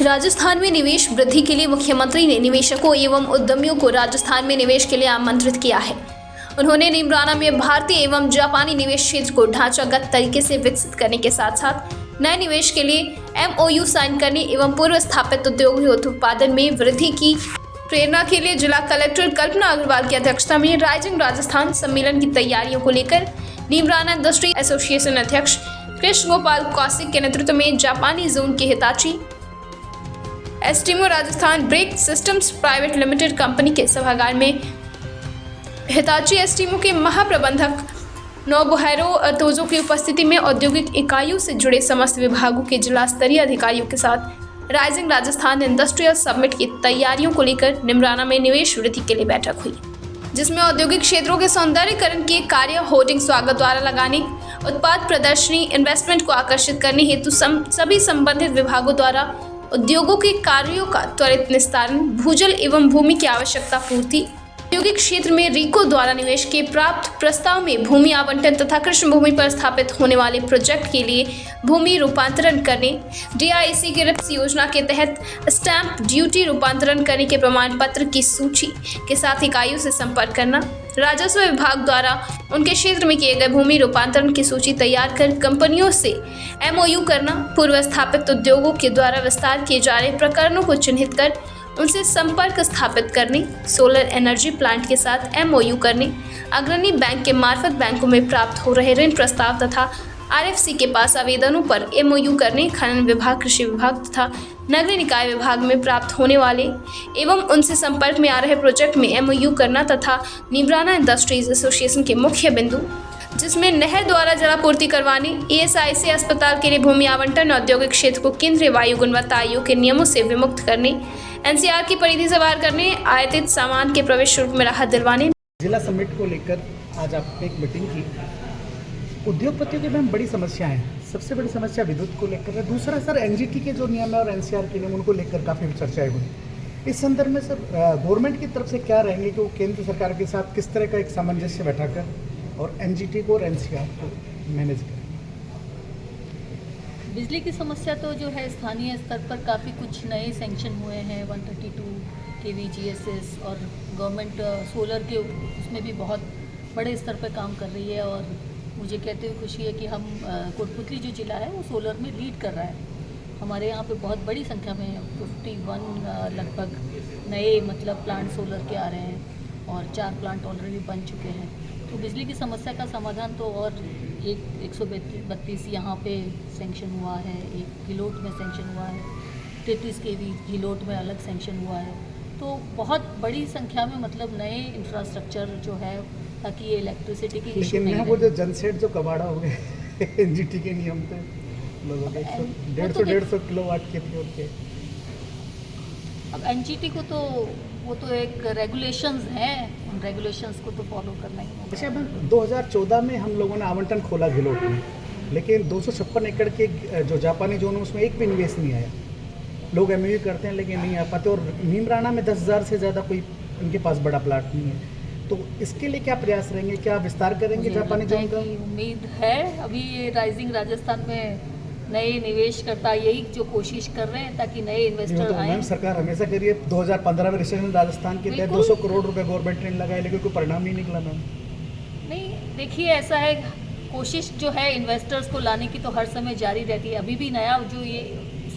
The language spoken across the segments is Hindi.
राजस्थान में निवेश वृद्धि के लिए मुख्यमंत्री ने निवेशकों एवं उद्यमियों को राजस्थान में निवेश के लिए आमंत्रित किया है। उन्होंने नीमराना में भारतीय एवं जापानी निवेश क्षेत्र को ढांचागत तरीके से विकसित करने के साथ साथ नए निवेश के लिए MOU साइन करने एवं पूर्व स्थापित उद्योग उत्पादन में वृद्धि की प्रेरणा के लिए जिला कलेक्टर कल्पना अग्रवाल की अध्यक्षता में राइजिंग राजस्थान सम्मेलन की तैयारियों को लेकर नीमराना इंडस्ट्री एसोसिएशन अध्यक्ष कृष्ण गोपाल कौशिक के नेतृत्व में जापानी जोन के Hitachi Astemo Rajasthan brake systems private limited company के सभागार में हिताची एस्टीमो के महाप्रबंधक नोबुहारो तोजो की उपस्थिति में औद्योगिक इकाइयों से जुड़े समस्त विभागों के जिला स्तरीय अधिकारियों के साथ राइजिंग राजस्थान इंडस्ट्रियल समिट की तैयारियों को लेकर निमराना में निवेश वृद्धि के लिए बैठक हुई, जिसमें औद्योगिक क्षेत्रों के सौंदर्यीकरण के कार्य, होर्डिंग स्वागत द्वारा लगाने, उत्पाद प्रदर्शनी, इन्वेस्टमेंट को आकर्षित करने हेतु सभी संबंधित विभागों द्वारा उद्योगों के कार्यों का त्वरित निस्तारण, भूजल एवं भूमि की आवश्यकता पूर्ति, औद्योगिक क्षेत्र में रिको द्वारा निवेश के प्राप्त प्रस्ताव में भूमि आवंटन तथा कृषि भूमि पर स्थापित होने वाले प्रोजेक्ट के लिए भूमि रूपांतरण करने, DIC की रिप्स योजना के तहत स्टैंप ड्यूटी रूपांतरण करने के प्रमाण पत्र की सूची के साथ इकाइयों से संपर्क करना, राजस्व विभाग द्वारा उनके क्षेत्र में किए गए भूमि रूपांतरण की सूची तैयार कर कंपनियों से MOU करना, पूर्व स्थापित उद्योगों के द्वारा विस्तार किए जा रहे प्रकरणों को चिन्हित कर उनसे संपर्क स्थापित करने, सोलर एनर्जी प्लांट के साथ MOU करने, अग्रणी बैंक के मार्फत बैंकों में प्राप्त हो रहे ऋण प्रस्ताव तथा RFC के पास आवेदनों पर MOU करने, खनन विभाग, कृषि विभाग तथा नगरीय निकाय विभाग में प्राप्त होने वाले एवं उनसे संपर्क में आ रहे प्रोजेक्ट में MOU करना तथा नीमराना इंडस्ट्रीज एसोसिएशन के मुख्य बिंदु, जिसमें नहर द्वारा जलापूर्ति करवाने, ESIC अस्पताल के लिए भूमि आवंटन, औद्योगिक क्षेत्र को केंद्रीय वायु गुणवत्ता आयोग के नियमों से विमुक्त करने, NCR की परिधि से बाहर करने, आयातित सामान के प्रवेश शुल्क में राहत दिलवाने। जिला समिट को लेकर आज आपने एक मीटिंग की। उद्योगपतियों के में बड़ी समस्या है। सबसे बड़ी समस्या विद्युत को लेकर है। दूसरा सर NGT के जो नियम है और NCR के नियम, उनको लेकर काफ़ी चर्चाएं हुई। इस संदर्भ में सर गवर्नमेंट की तरफ से क्या रहेंगे कि वो केंद्र सरकार के साथ किस तरह का एक सामंजस्य बैठाकर और NGT को और NCR को मैनेज करें? बिजली की समस्या तो जो है स्थानीय स्तर पर काफ़ी कुछ नए सैंक्शन हुए हैं, 132 kV GSS, और गवर्नमेंट सोलर के उसमें भी बहुत बड़े स्तर पर काम कर रही है। और मुझे कहते हुए खुशी है कि हम कोटपुतली जो ज़िला है वो सोलर में लीड कर रहा है। हमारे यहाँ पे बहुत बड़ी संख्या में 51 लगभग नए प्लांट सोलर के आ रहे हैं और 4 प्लांट ऑलरेडी बन चुके हैं। तो बिजली की समस्या का समाधान तो और 132 यहाँ पे सैंक्शन हुआ है, एक घिलोट में सैंक्शन हुआ है, 33 kV घिलोट में अलग सैंक्शन हुआ है। तो बहुत बड़ी संख्या में नए इंफ्रास्ट्रक्चर जो है, ताकि ये इलेक्ट्रिसिटी की इशू नहीं है। वो जो जनसेट जो कबाड़ा हो गए NGT के नियम पे लोगों के 150 किलोवाट के फ्लोर के। अब NGT को तो वो तो एक रेगुलेशंस हैं, उन रेगुलेशंस को तो फॉलो करना ही होगा। अच्छा मैम, 2014 में हम लोगों ने आवंटन खोला घिलोट में, लेकिन 256 एकड़ के जो जापानी जोन है उसमें एक भी निवेश नहीं आया। लोग MOU करते हैं लेकिन नहीं आ पाते, और नीमराना में 10,000 से ज़्यादा कोई उनके पास बड़ा प्लाट नहीं है। तो इसके लिए क्या प्रयास रहेंगे? क्या विस्तार करेंगे जापानी जोन का? उम्मीद है अभी ये राइजिंग राजस्थान में नए निवेशकर्ता यही जो कोशिश कर रहे हैं ताकि नए इन्वेस्टर आए। मैम सरकार हमेशा करिए, 2015 में रिसेशन राजस्थान के तहत 200 करोड़ रुपए गवर्नमेंट ने लगाए, लेकिन कोई परिणाम नहीं निकला मैम। नहीं, देखिए ऐसा है, कोशिश जो है इन्वेस्टर्स को लाने की तो हर समय जारी रहती है। अभी भी नया जो ये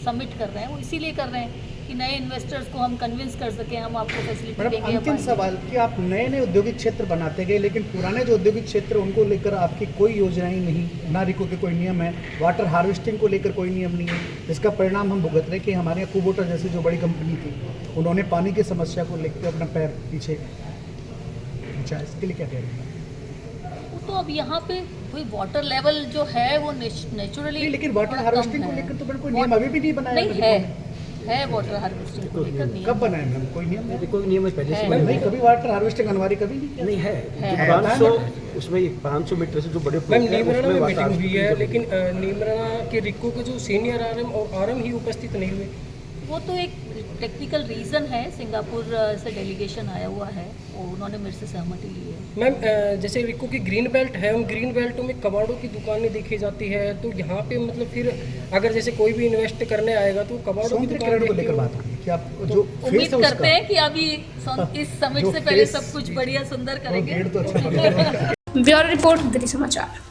सबमिट कर रहे हैं वो इसीलिए कर रहे हैं कि नए इन्वेस्टर्स को हम कन्विंस कर सकें, हम आपको फैसिलिटी देंगे। अंतिम सवाल कि आप नए नए औद्योगिक क्षेत्र बनाते गए, लेकिन पुराने जो औद्योगिक क्षेत्र उनको लेकर आपकी कोई योजनाएं नहीं, ना रिको के कोई नियम है, वाटर हार्वेस्टिंग को लेकर कोई नियम नहीं है, जिसका परिणाम हम भुगत रहे कि हमारे यहाँ कुबोटा जैसी जो बड़ी कंपनी थी, उन्होंने पानी की समस्या को लेकर अपना पैर पीछे। अच्छा, इसके लिए क्या कह रहे हैं? तो अब यहाँ पे कोई वाटर लेवल जो है वो नेचुरली, लेकिन वाटर हार्वेस्टिंग को लेकर तो कोई नियम अभी भी नहीं बनाया है वाटर हार्वेस्टिंग को लेकर नियम। कब बनाया मैम? कोई नियम नहीं, कोई नियम पहले से नहीं, कभी वाटर हार्वेस्टिंग अनिवार्य कभी नहीं है। 500 उसमें 500 मीटर से जो बड़े मैम नीमराना में मीटिंग हुई है, लेकिन नीमराना के रिको के जो सीनियर RM और RM ही उपस्थित नहीं हुए। वो तो एक टेक्निकल रीज़न है, सिंगापुर से डेलीगेशन आया हुआ है, वो उन्होंने मेरे से सहमति ली है। मैम जैसे रिको की ग्रीन बेल्ट है, उन ग्रीन बेल्टों में कबाड़ों की दुकानें देखी जाती है, तो यहाँ पे मतलब फिर अगर जैसे कोई भी इन्वेस्ट करने आएगा तो कबाड़ों की सौंदर्य दुकान को देख लेकर के बात होगी कि आप जो उम्मीद फेस है करते उसका हैं कि अभी इस समिट जो से पहले face- सब कुछ बढ़िया सुंदर करेंगे। गेट तो अच्छा बना है। ब्यूरो रिपोर्ट दिल्ली समाचार।